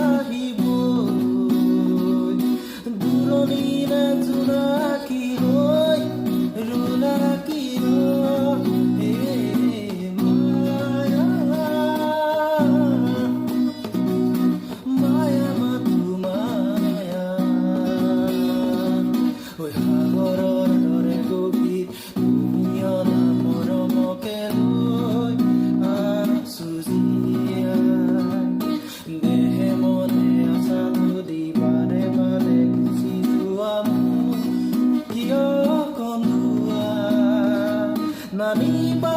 আহিব দূৰণিৰ জোনাকী হৈ ৰোলাকী মায়া মায়া মাথো মায়া ঐ সাগৰৰ দৰে গভীৰ তুমি অনা মৰমকে লৈ আছো জীয়াই দেহে মনে আছা যদি বাৰে বাৰে গুচি যোৱা মোৰ কিয় কন্দুৱা নানিবা